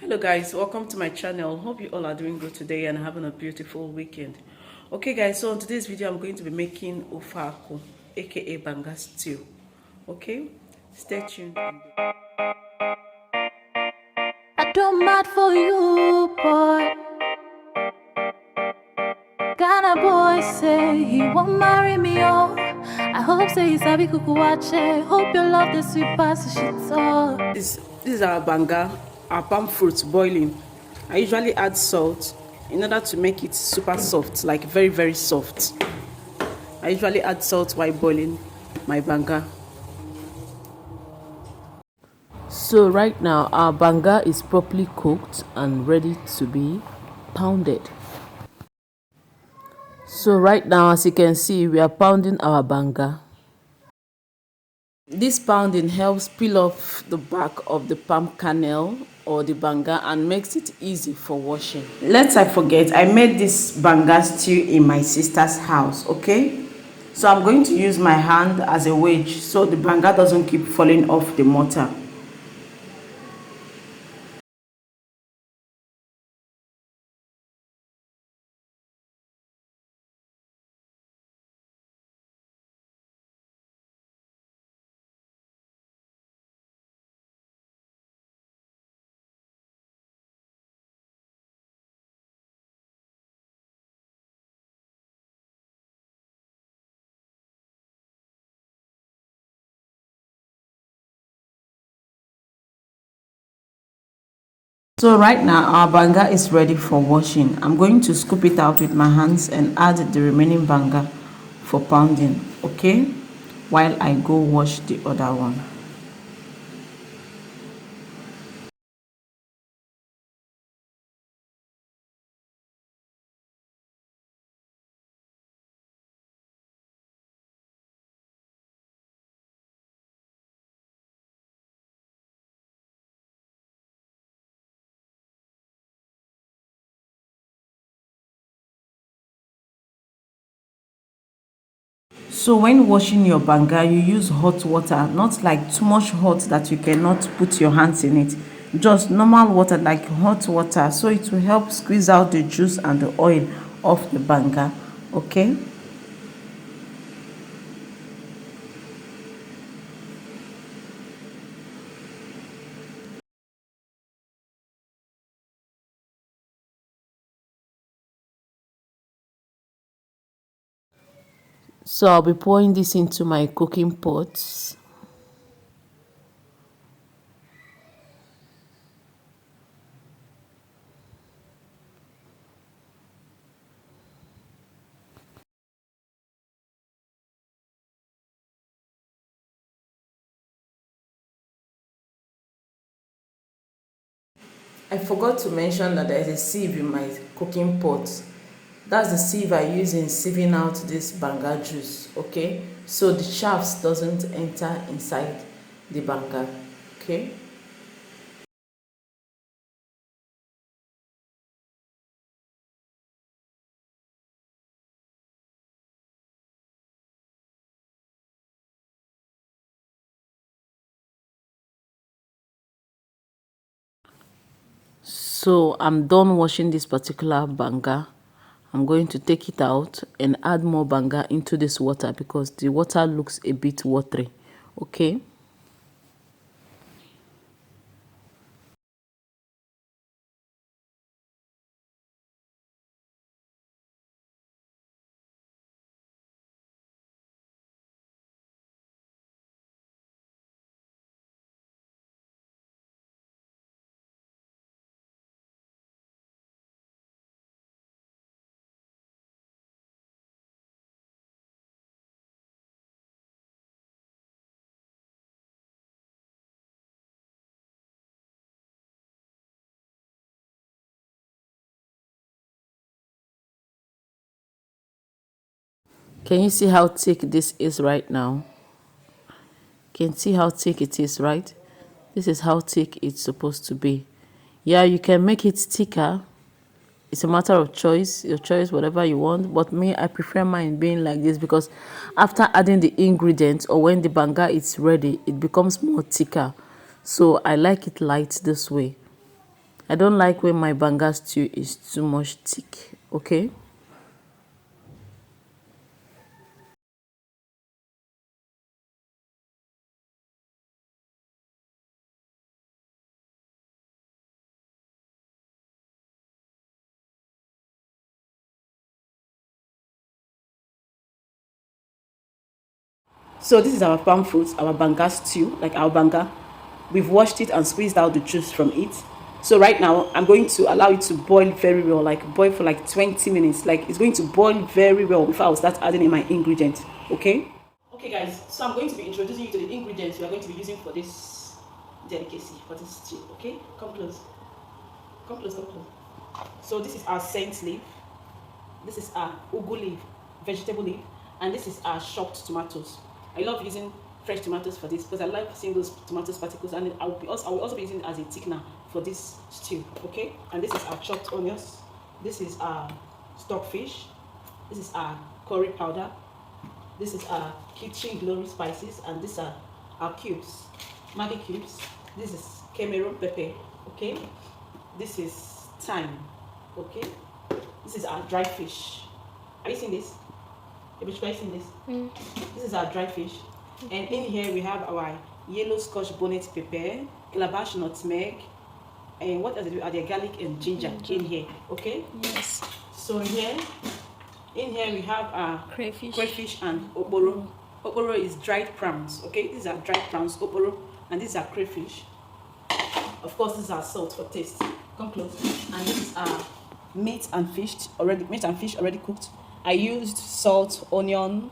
Hello guys, welcome to my channel. Hope you all are doing good today and having a beautiful weekend. Okay guys, so in today's video I'm going to be making Akwu, aka Banga stew. Okay, stay tuned. I don't mad for you, boy. Ghana boy say he won't marry me, oh. I hope say he's happy kukuwache. Hope you love the sweet pasta shit, oh. This is our Banga, our palm fruit boiling. I usually add salt in order to make it super soft, like very soft. I usually add salt while boiling my Banga. So right now our banga is properly cooked and ready to be pounded. So right now, as you can see, we are pounding our banga. This pounding helps peel off the back of the palm kernel or the banga and makes it easy for washing. Lest I forget, I made this banga stew in my sister's house, okay? So I'm going to use my hand as a wedge so the banga doesn't keep falling off the mortar. So right now our banga is ready for washing. I'm going to scoop it out with my hands and add the remaining banga for pounding, okay? While I go wash the other one. So when washing your banga, you use hot water, not like too much hot that you cannot put your hands in it. Just normal water, like hot water, so it will help squeeze out the juice and the oil of the banga, okay? So I'll be pouring this into my cooking pots. I forgot to mention that there is a sieve in my cooking pot. That's the sieve I use in sieving out this banga juice, okay? So the chaff doesn't enter inside the banga, okay? So I'm done washing this particular banga. I'm going to take it out and add more banga into this water because the water looks a bit watery, okay? Can you see how thick this is right now? Can see how thick it is, right? This is how thick it's supposed to be. Yeah, you can make it thicker. It's a matter of choice, your choice, whatever you want. But me, I prefer mine being like this because after adding the ingredients or when the banga is ready, it becomes more thicker. So I like it light this way. I don't like when my banga stew is too much thick, okay? So this is our palm fruit, our banga stew, like our banga. We've washed it and squeezed out the juice from it. So right now, I'm going to allow it to boil very well, like boil for like 20 minutes. Like it's going to boil very well before I'll start adding in my ingredients, okay? Okay guys, so I'm going to be introducing you to the ingredients we are going to be using for this delicacy, for this stew, okay? Come close. Come close, come close. So this is our scent leaf. This is our ugu leaf, vegetable leaf. And this is our chopped tomatoes. I love using fresh tomatoes for this because I like seeing those tomatoes particles, and I will also be using it as a thickener for this stew, okay? And this is our chopped onions. This is our stockfish. This is our curry powder. This is our kitchen glory spices, and these are our cubes, Maggi cubes. This is Cameroon pepper, okay? This is thyme, okay? This is our dry fish. Have you seen this? Have you seen this? This is our dry fish. And in here we have our yellow scotch bonnet pepper, calabash nutmeg, and what else are there? Garlic and ginger in here, okay? Yes. So in here we have our Crayfish and oporo. Oporo is dried prawns, okay? These are dried prawns, oporo, and these are crayfish. Of course, this is our salt for taste. Come close. And this is our meat and fish already cooked. I used salt, onion,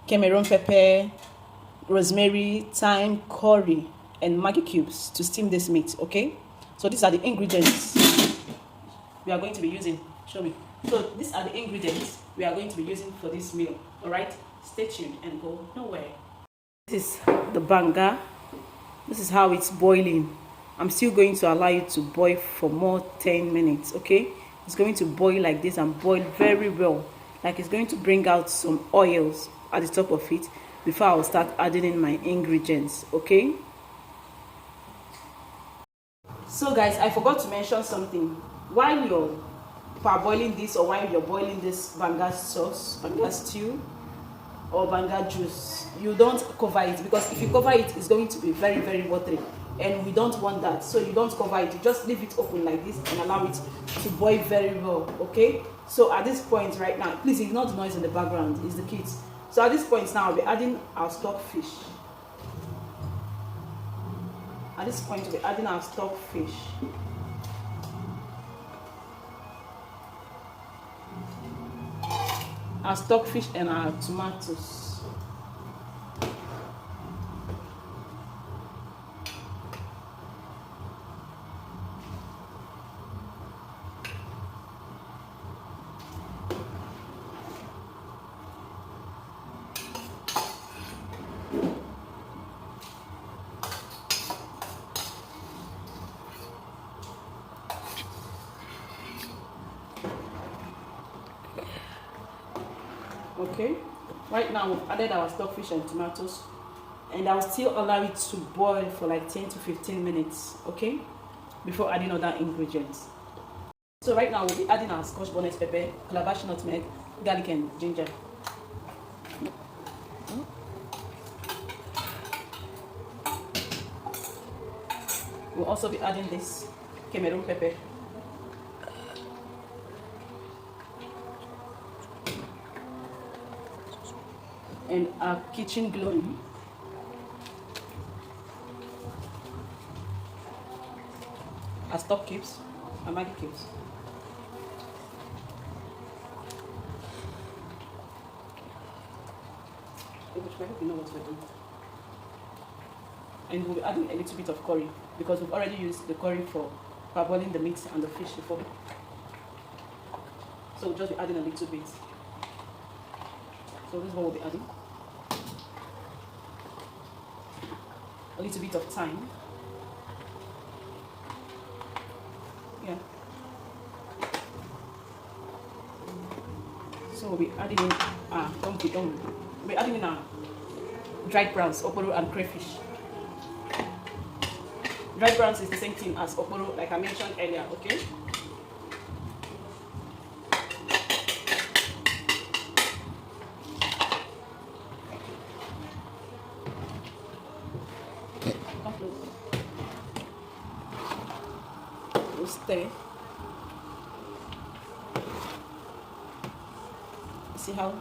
Cameroon pepper, rosemary, thyme, curry, and Maggi cubes to steam this meat, okay? So these are the ingredients we are going to be using. Show me. So these are the ingredients we are going to be using for this meal, all right? Stay tuned and go nowhere. This is the banga. This is how it's boiling. I'm still going to allow it to boil for more 10 minutes, okay? It's going to boil like this and boil very well. Like it's going to bring out some oils at the top of it before I'll start adding in my ingredients, okay? So guys, I forgot to mention something. While you're parboiling this, or while you're boiling this banga sauce, banga stew, or banga juice, you don't cover it, because if you cover it, it's going to be very, very watery, and we don't want that. So you don't cover it, you just leave it open like this and allow it to boil very well, okay? So at this point right now, please ignore the noise in the background, it's the kids. So at this point now, I'll be adding our stockfish. At this point, we'll be adding our stockfish. Our stockfish and our tomatoes. Okay, right now we've added our stockfish and tomatoes, and I'll still allow it to boil for like 10 to 15 minutes, okay, before adding other ingredients. So right now we'll be adding our scotch bonnet pepper, calabash nutmeg, garlic and ginger. We'll also be adding this Cameroon pepper. And our kitchen glory. Our stock cubes, our Maggi cubes. I hope you know what we're doing. And we'll be adding a little bit of curry, because we've already used the curry for parboiling the meat and the fish before. So we'll just be adding a little bit. So this is what we'll be adding. A little bit of thyme. Yeah. So we'll be adding in we'll be adding in our dried prawns, oporo and crayfish. Dry prawns is the same thing as okporo, like I mentioned earlier, okay? We'll stir. See how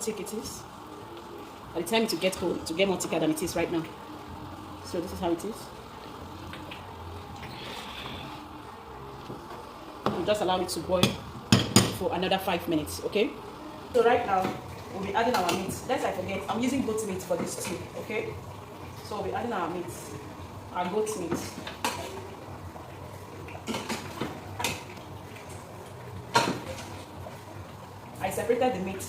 thick it is? By the time to get cold, to get more thicker than it is right now. So this is how it is. We'll just allow it to boil for another 5 minutes, okay? So right now, we'll be adding our meat. Lest I forget, I'm using goat meat for this stew, okay? So we'll be adding our meat, our goat meat. I separated the meat,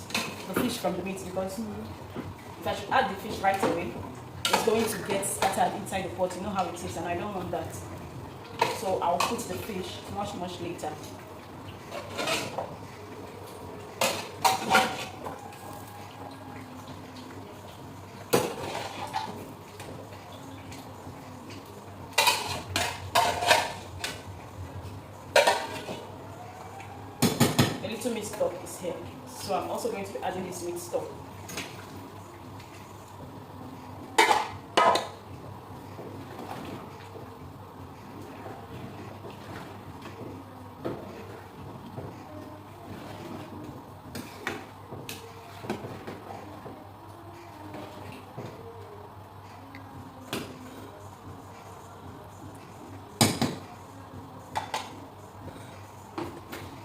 the fish from the meat, because if I should add the fish right away, it's going to get scattered inside the pot. You know how it is, and I don't want that. So I'll put the fish much later. A little meat stock is here, so I'm also going to be adding this meat stock.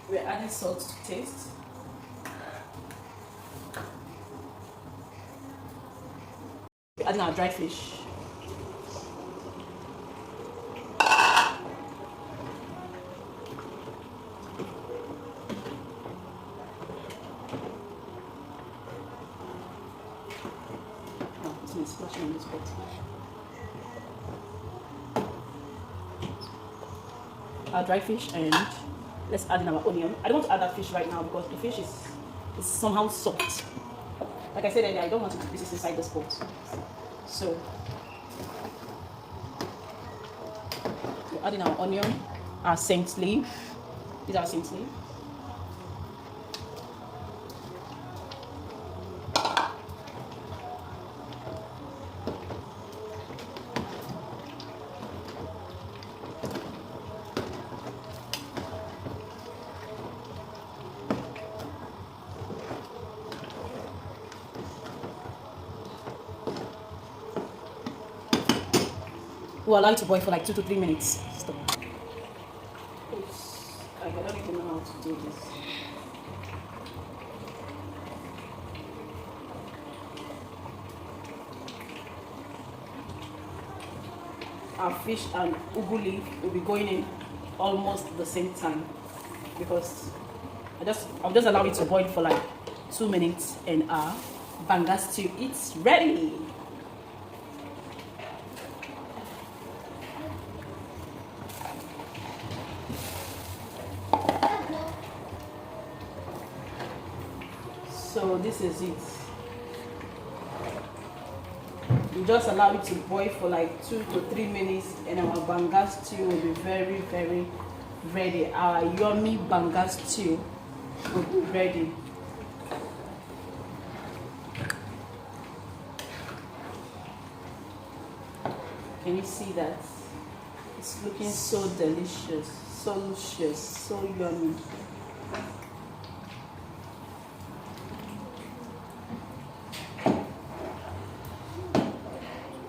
We're adding salt to taste. We're adding our dried fish. Oh, it's splashing on this pot. Our dry fish, and let's add in our onion. I don't want to add that fish right now because the fish is somehow soft. Like I said earlier, I don't want it to pieces inside this pot. So we're adding our onion, our scent leaf. These are scent leaf. We'll allow it to boil for like 2 to 3 minutes. Stop. Oops. I don't even know how to do this. Our fish and ugu leaf will be going in almost the same time, because I'll just allow it to boil for like 2 minutes, and our banga stew is ready. So this is it. You just allow it to boil for like 2 to 3 minutes, and our banga stew will be very ready. Our yummy banga stew will be ready. Can you see that? It's looking so delicious, so luscious, so yummy.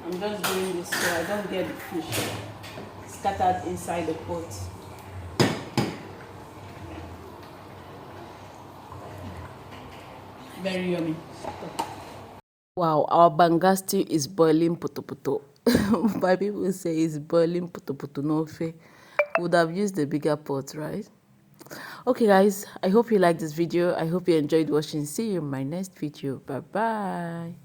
I'm just doing this so I don't get the fish scattered inside the pot. Very yummy. Wow, our banga stew is boiling puto. My people say it's boiling puto no fe. Would have used the bigger pot, right? Okay guys, I hope you liked this video. I hope you enjoyed watching. See you in my next video. Bye bye.